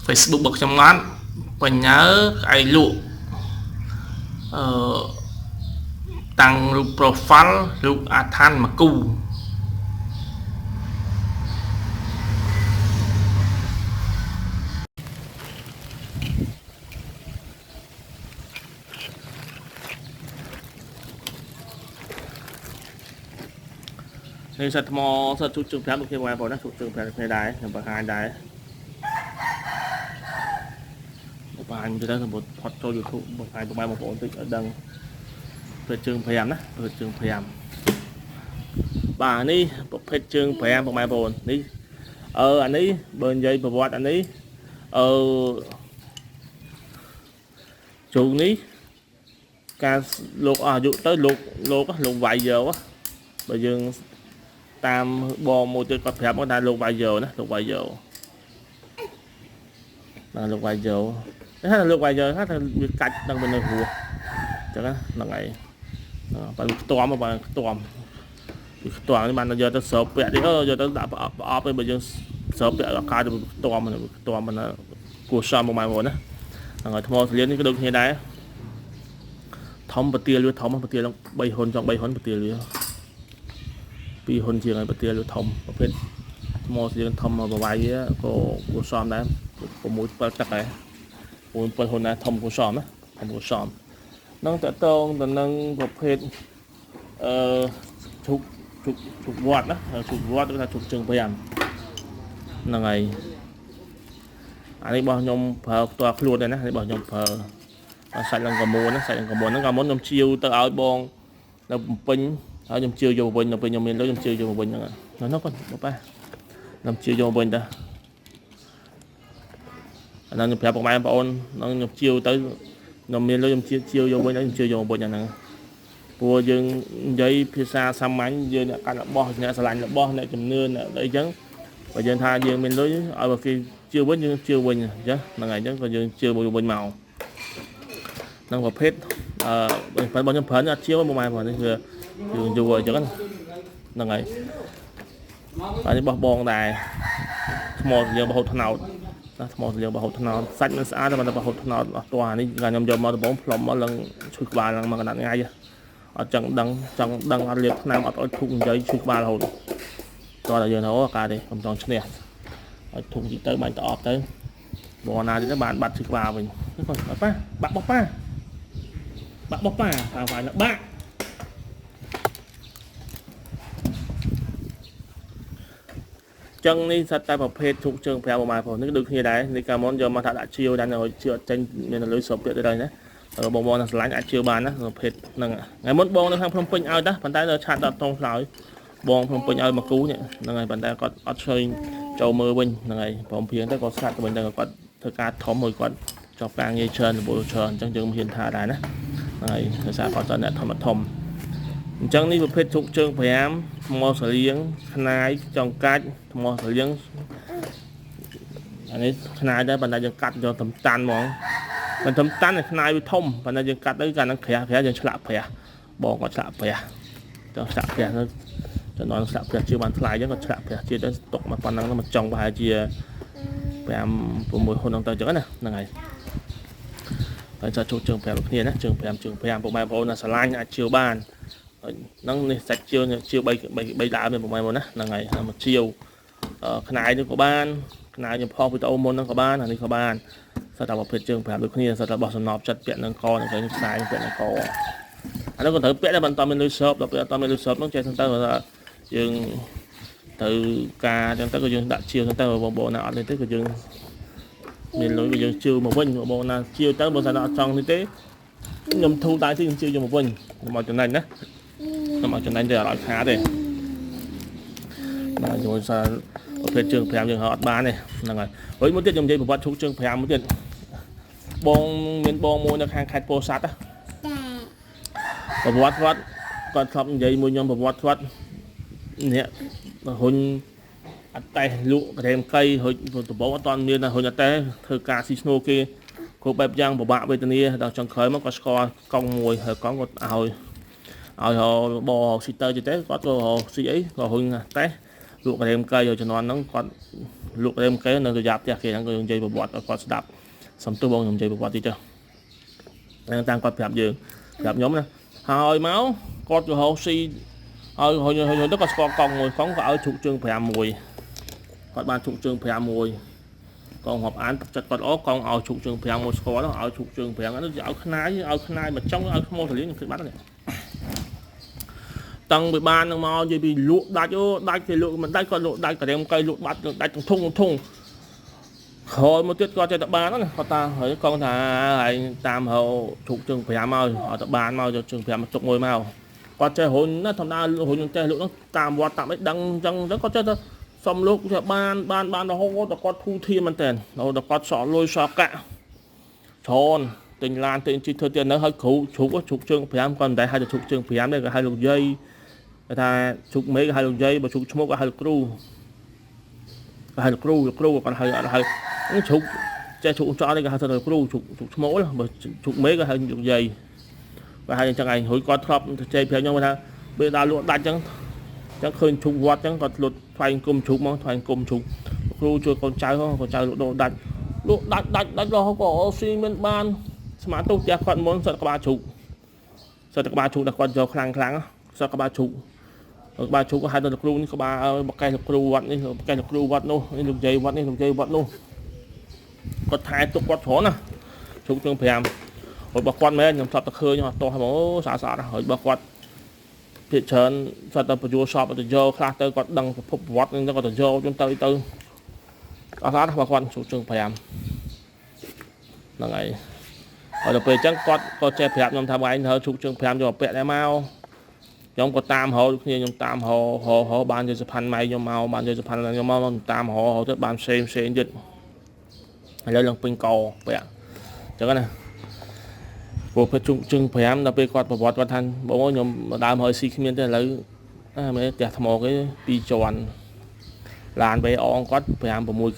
Facebook របស់ខ្ញុំអត់បញ្ញាឲ្យលក់តាំងរូប profile រូបអាឋានមកគូនេះសិតថ្មសិតជូតជើង5ដូចគ្នាបងប្អូនណាជូតជើង5គ្នាដែរខ្ញុំបង្ហាញដែរបង្ហាញទៅដល់សម្បត្តិផុតចូល YouTube បង្ហាញទៅបងប្អូនតិចឲ្យដឹងប្រភេទជើង5ណាប្រភេទជើង5បាទនេះប្រភេទជើង5បងប្អូននេះអានេះបើនិយាយប្រវត្តិអានេះជើងនេះការលោកអាយុទៅលោកវាយយកបើយើងតាមបងមួយទៀតគាត់ប្រាប់មកថាលោកវាយយកណាលោកវាយយកបាទលោកវាយយកថាលោកវាយយកថាវាកាច់ដឹងទៅនៅហួរចឹងណាហ្នឹងហើយបើខ្ទាំបើខ្ទាំនេះបានយកទៅស្រោបពាក់នេះយកទៅដាក់ប្រអប់ឲ្យបើយើងស្រោបពាក់ឲ្យកើតទៅខ្ទាំមិនគួរសមមកមកណាហ្នឹងហើយថ្មសលៀននេះក៏ដូចគ្នាដែរធំប្រទាលវាធំប្រទាលឡើង3ហ៊ុនចង់3ហ៊ុនប្រទាលវា2ហ៊ុនជាងហើយប្រទាលវាធំប្រភេទថ្មសលៀនធំមកប្រវាយវាក៏គួរសមដែរ6 7ទឹកដែរ6 7ហ៊ុនដែរធំគួរសមណាធំគួរសមនឹងតកតងទៅនឹងប្រភេទជុកវត្តណាជុកវត្តគឺថាជុកជើង5ហ្នឹងហើយអានេះរបស់ខ្ញុំប្រើផ្ទាល់ខ្លួនដែរណានេះរបស់ខ្ញុំប្រើសាច់ឡើងកមូនណាសាច់ឡើងកមូនហ្នឹងកមូនខ្ញុំជាវទៅឲ្យបងនៅបំពេញហើយខ្ញុំជាវយកវិញនៅពេលខ្ញុំមានលុយខ្ញុំជាវយកវិញហ្នឹងហ្នឹងគាត់ប៉ាខ្ញុំជាវយកវិញតាអាហ្នឹងខ្ញុំប្រាប់បងប្អូនហ្នឹងខ្ញុំជាវទៅខ្ញុំមានលុយខ្ញុំជាវយកវិញហើយខ្ញុំជាវយកវិញអាហ្នឹងព្រោះយើងនិយាយភាសាសាមញ្ញយើងអ្នកកាន់របស់អ្នកស្រឡាញ់របស់អ្នកជំនឿអ្នកអីចឹងបើយើងថាយើងមានលុយឲ្យបើគេជាវិញយើងជាវិញអញ្ចឹងហ្នឹងហើយអញ្ចឹងក៏យើងជាវិញមកនឹងប្រភេទបងខ្ញុំប្រើអត់ជាវមកម៉ែនេះវាយើងយូរអញ្ចឹងហ្នឹងហើយហើយនេះបោះបងដែរថ្មយើងបោះហូតថ្នោតណាថ្មយើងបោះហូតថ្នោតសាច់មិនស្អាតតែបោះហូតថ្នោតអស់តោះនេះខ្ញុំយកមកដំបងផ្លុំមកឡើងឈឺក្បាលឡើងមកកណ្ដាប់ថ្ងៃអត់ចង់ដឹងអត់លាបថ្នាំអត់ឲ្យធុកនិយាយឈឺក្បាលរហូតតោះតែយើងទៅការទេខ្ញុំចង់ឈ្នះឲ្យធុកទីទៅបាញ់តអប់ទៅបងណាទៀតបានបាត់ឈឺក្បាលវិញគាត់ប៉ាបាក់បោះប៉ាតាមវាយបាក់ចឹងនេះសិតតែប្រភេទជុកជើង5ម៉ែបងនេះដូចគ្នាដែរនេះកាមុនយកមកថាដាក់ជាវដែរនៅជឿអត់ចេញមានលុយស្រុកទៀតទៅណាបងណាស្រឡាញ់អាចជឿបានណាប្រភេទហ្នឹងថ្ងៃមុនបងនៅខាងភ្នំពេញឲ្យតាប៉ុន្តែនៅឆាតដល់តងឆ្លើយបងភ្នំពេញឲ្យមកគូនេះហ្នឹងហើយប៉ុន្តែគាត់អត់ឆ្លើយចូលមើលវិញហ្នឹងហើយព្រមព្រៀងទៅគាត់ស្កាត់ទៅវិញទៅគាត់ធ្វើការធំមួយគាត់ចប់ការងារច្រើនរបួសច្រើនអញ្ចឹងយើងមិនហ៊ានថាដែរណាហើយភាសាគាត់ទៅអ្នកធំអញ្ចឹងនេះប្រភេទជុកជើង5ថ្មសលៀងខ្នាយចង្កាច់ថ្មសលៀងអានេះខ្នាយដែរប៉ុន្តែយើងកាត់យកតំតាន់ហ្មងមិនតំតាន់ខ្នាយវាធំប៉ុន្តែយើងកាត់ទៅកាលហ្នឹងក្រាស់យើងឆ្លាក់ប្រាស់បងគាត់ឆ្លាក់ប្រាស់ទៅឆ្លាក់ប្រាស់ទៅចំណងឆ្លាក់ប្រាស់ជឿបានថ្លៃអញ្ចឹងគាត់ឆ្លាក់ប្រាស់ជាទៅຕົកមកប៉ុណ្ណឹងមកចង់ប្រហែលជា5 6ហ៊ុនហ្នឹងទៅអញ្ចឹងណាហ្នឹងហើយហើយចាជុកជើង5គ្នាណាជើង5ពុកម៉ែបងប្អូនណាស្រឡាញ់អាចជឿបានហ្នឹងនេះសាច់ជឿ3ដើមនេះពុកម៉ែបងប្អូនណាហ្នឹងហើយមកជឿខ្នាយនេះក៏បានខ្នាយចំផុសវីដេអូមុនហ្នឹងក៏បានអានេះក៏បានសិតតែប្រភេទជើង5ដូចគ្នាសិតតែបោះសំណប់ចិត្តពាក់នឹងកនឹងគេខ្សែពាក់នឹងកអានោះក៏ត្រូវពាក់ដែរបន្តមានលុយសបដល់ពេលអត់មានលុយសបហ្នឹងចេះទៅថាយើងទៅការអញ្ចឹងទៅក៏យើងដាក់ជាវទៅបងប្អូនណាអត់នេះទេក៏យើងមានលុយក៏យើងជឿមកវិញបងណាជឿទៅបើថាអត់ចង់នេះទេខ្ញុំធូរដៃទីខ្ញុំជឿយកមកវិញខ្ញុំមកចំណេញណាខ្ញុំមកចំណេញទៅអត់ឲ្យខាតទេបាទចូលសារប្រភេទជើង5យើងហៅអត់បានទេហ្នឹងហើយមួយទៀតខ្ញុំនិយាយប្រវត្តិជុកជើង5មួយទៀតបងមានបងមួយនៅខាងខេត្តពោធិ៍សាត់ណាប្រវត្តិគាត់ធ្លាប់និយាយមួយខ្ញុំប្រវត្តិគាត់នេះហ៊ុញអត់តែលក់ក្រែមកៃហុចដំបងអត់មានហ៊ុញអត់តែធ្វើការស៊ីស្នូគេគ្រប់បែបយ៉ាងពិបាកវេទនាដល់ចុងក្រោយមកគាត់ស្គាល់កង់មួយហើយកង់គាត់ឲ្យបោស៊ីទៅទៅគាត់ក៏ស៊ីអីក៏ហ៊ុញតែលក់ក្រែមកៃឲ្យជំនាន់ហ្នឹងគាត់ លក់គេនៅប្រយ៉ាប់ផ្ទះគេហ្នឹងក៏យើងនិយាយប្រវត្តិឲ្យគាត់ស្ដាប់សំទោសបងខ្ញុំនិយាយប្រវត្តិតិចទៅតាមគាត់ប្រាប់យើងប្រាប់ខ្ញុំណាហើយមកគាត់ក៏ហៅស៊ីហើយទៅគាត់ស្គាល់កង់មួយកង់ក៏ឲ្យជុកជើង5មួយគាត់បានជុកជើង5មួយកង់រាប់អានចិត្តគាត់ល្អកង់ឲ្យជុកជើង5មួយស្គាល់ឲ្យជុកជើង5ហ្នឹងឲ្យខ្នាយមកចង់ឲ្យខ្មោចតលៀងខ្ញុំគិតបាត់ហ្នឹងតាំងពីបាននឹងមកនិយាយពីលក់ដាច់ដាច់គេលក់មិនដាច់គាត់លក់ដាច់ក៏កែលក់បាត់ដាច់ធុងក្រោយមកទៀតគាត់ចេះតែបានណាគាត់តាហើយកង់ថាហើយតាមហៅជុកជើង5មកឲ្យតែបានមកជើង5មកទុកមួយមកគាត់ចេះរុញណាធម្មតារុញចេះលក់ហ្នឹងតាមវត្តតាមអីដឹងអញ្ចឹងគាត់ចេះតែសំលោកចេះបានរហូតតែគាត់ធូរធាមមែនតើរហូតតែគាត់សក់លុយសក់កាក់ច្រើនទិញឡានទិញជីធ្វើទៀតនៅឲ្យគ្រូជុកជើង5គាត់មិនដែលហៅតែជុកជើង5ទេក៏ហៅលោកយាយគេថាជុកមេក៏ហៅលោកយាយបើជុកឈ្មោះក៏ហៅលោកគ្រូក៏ហៅលោកគ្រូគាត់ហៅអត់ហៅជុកចេះជុកចោលនេះក៏ហៅថាលោកគ្រូជុកឈ្មោះបើជុកមេក៏ហៅលោកយាយបើហៅអញ្ចឹងឯងរួចគាត់ធ្លាប់ចេះប្រាប់ខ្ញុំថាពេលដល់លក់ដាច់អញ្ចឹងឃើញជុកវត្តអញ្ចឹងគាត់លុតថ្វាយគុំជុកមកថ្វាយគុំជុកគ្រូជួយកូនចៅលក់ដូរដាច់រហូតក៏អូស៊ីមានបានស្មាតទុះផ្ទះគាត់មុនសិតក្បាលជុកដែលគាត់យកខ្លាំងសិតក្បាលជុកក៏ហៅទៅលោកគ្រូនេះក្បាលបកកែលោកគ្រូវត្តនេះបកកែលោកគ្រូវត្តនោះលោកយាយវត្តនេះលោកយាយវត្តនោះគាត់ថែទុកគាត់ច្រើនណាជុកជើង5ហើយរបស់គាត់មែនខ្ញុំធ្លាប់តែឃើញអត់តោះមកអូស្អាតហើយរបស់គាត់ភាគច្រើនស្អាតតែបញ្យល់សពទៅយកខ្លះទៅគាត់ដឹងប្រភពវត្តហ្នឹងគាត់ទៅយកជូនទៅស្អាតរបស់គាត់ជុកជើង5ហ្នឹងហើយហើយដល់ពេលអញ្ចឹងគាត់ក៏ចេះប្រាប់ខ្ញុំថាបងឯងត្រូវជុកជើង5យកពាក់ដែរមកខ្ញុំក៏តាមរហូតគ្នាខ្ញុំតាមរហូតបានយកសុផាន់ម៉ៃខ្ញុំមកបានយកសុផាន់ខ្ញុំមកតាមរហូតទៅបានផ្សេងទៀតឥឡូវឡើងពេញកពាក់អញ្ចឹងណាព្រោះពេលជុកជើង5ដល់ពេលគាត់ប្រវត្តិគាត់ថាបងខ្ញុំដើមហើយស៊ីគ្មានទេឥឡូវមែនផ្ទះថ្មគេ2ជាន់ឡានបេអងគាត់5 6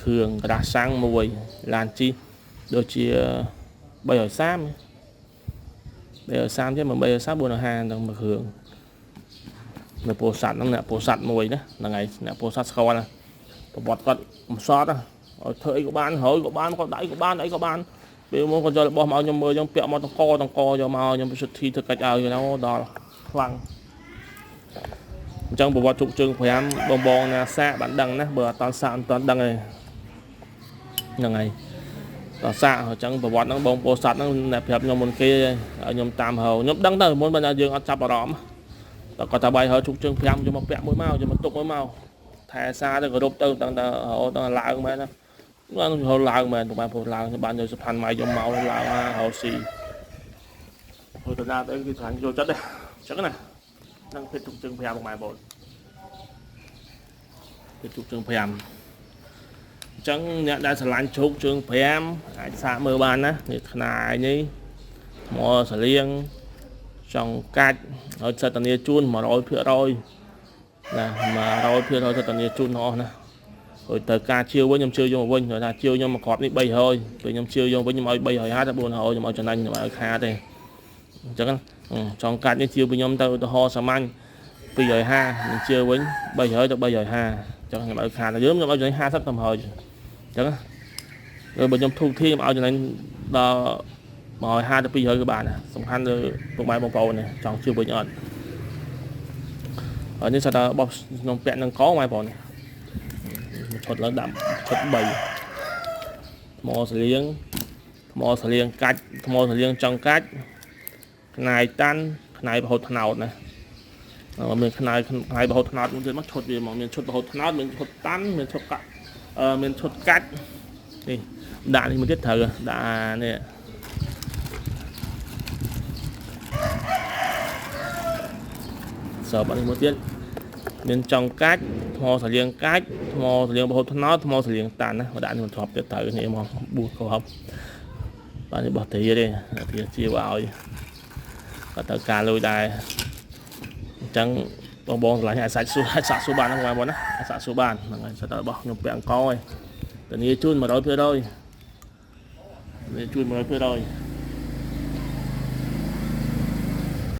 គ្រឿងក្រាស់សាំង1ឡានជីដូចជា330ទេមក330 450ដល់មួយគ្រឿងនៅពោធិ៍សាត់ហ្នឹងអ្នកពោធិ៍សាត់មួយណាហ្នឹងហើយអ្នកពោធិ៍សាត់ស្គាល់ណាប្រវត្តិគាត់មិនសតឲ្យធ្វើអីក៏បានហើយក៏បានគាត់ដៃក៏បានអីក៏បានពេលមកគាត់យករបស់មកខ្ញុំមើលខ្ញុំពាក់មកតង្កយកមកខ្ញុំពិសិដ្ឋីធ្វើកាច់ឲ្យណាដល់ខ្លាំងអញ្ចឹងប្រវត្តិជុកជើង5បងណាសាកបានដឹងណាបើអត់តសាកមិនតដឹងទេហ្នឹងហើយតសាកអញ្ចឹងប្រវត្តិហ្នឹងបងពោធិ៍សាត់ហ្នឹងអ្នកប្រាប់ខ្ញុំមុនគេឲ្យខ្ញុំតាមហៅខ្ញុំដឹងទៅមុនបើយើងអត់ចាប់អារម្មណ៍តែគាត់ថាបាយហើយជុកជើង5យកមកពាក់មួយមកយកមកទុកមួយមកថែសារទៅគោរពទៅដល់ឡើងមែនណាបានហៅឡើងមែនបងប្អូនឡើងបានយកសុផាន់ម៉ៃយកមកឡើងហៅស៊ីហើយទៅណាទៅគឺខាងចូលចិត្តដែរអញ្ចឹងណានឹងភេទជុកជើង5បងប្អូនភេទជុកជើង5អញ្ចឹងអ្នកដែលឆ្លាញ់ជុកជើង5អាចសាកមើលបានណានេះខ្នាយនេះថ្មសលៀងចង់កាច់ឲ្យសតនីជូន 100% ណា 100% សតនីជូនអស់ណាហើយទៅការជឿវិញខ្ញុំជឿយកមកវិញថាជឿខ្ញុំមកក្របនេះ300ពេលខ្ញុំជឿយកវិញខ្ញុំឲ្យ350តែ400ខ្ញុំឲ្យចំណាញ់ខ្ញុំឲ្យខាតទេអញ្ចឹងចង់កាច់នេះជឿពីខ្ញុំទៅឧទាហរណ៍សាមញ្ញ250ខ្ញុំជឿវិញ300ទៅ350អញ្ចឹងខ្ញុំឲ្យខាតតែយើងខ្ញុំឲ្យចំណាញ់50ទៅ100អញ្ចឹងហើយបើខ្ញុំធូរធាខ្ញុំឲ្យចំណាញ់ដល់150ទៅ200ក៏បានដែរសំខាន់លើពុកម៉ែបងប្អូននេះចង់ជឿវិញអត់ហើយនេះស្អាតតែបោះខ្ញុំពាក់នឹងកងម៉ែបងនេះឈុតឡើងដាក់ឈុត3ថ្មសលៀងកាច់ថ្មសលៀងចង់កាច់ខ្នាយតាន់ខ្នាយប្រហូតថ្នោតណាមានខ្នាយប្រហូតថ្នោតមួយទៀតមកឈុតវាមកមានឈុតប្រហូតថ្នោតមានឈុតតាន់មានឈុតកាច់មានឈុតកាច់នេះដាក់នេះមួយទៀតត្រូវដាក់នេះសបនេះមួយទៀតមានចង់កាច់ថ្មសលៀងកាច់ថ្មសលៀងប្រហូតថ្នោតថ្មសលៀងតាន់ណាមកដាក់នេះមិនធ្លាប់ទៀតត្រូវនេះមកបួសគ្រាប់បាទនេះបោះត្រីទេទីជាឲ្យក៏ត្រូវការលុយដែរអញ្ចឹងបងឆ្លាញ់អាចសាច់សាក់សួរបានហ្នឹងបងណាសាក់សួរបានហ្នឹងហើយសិតតែរបស់ខ្ញុំពាក់អង្គឯងធានាជូន 100% នេះជូន 100%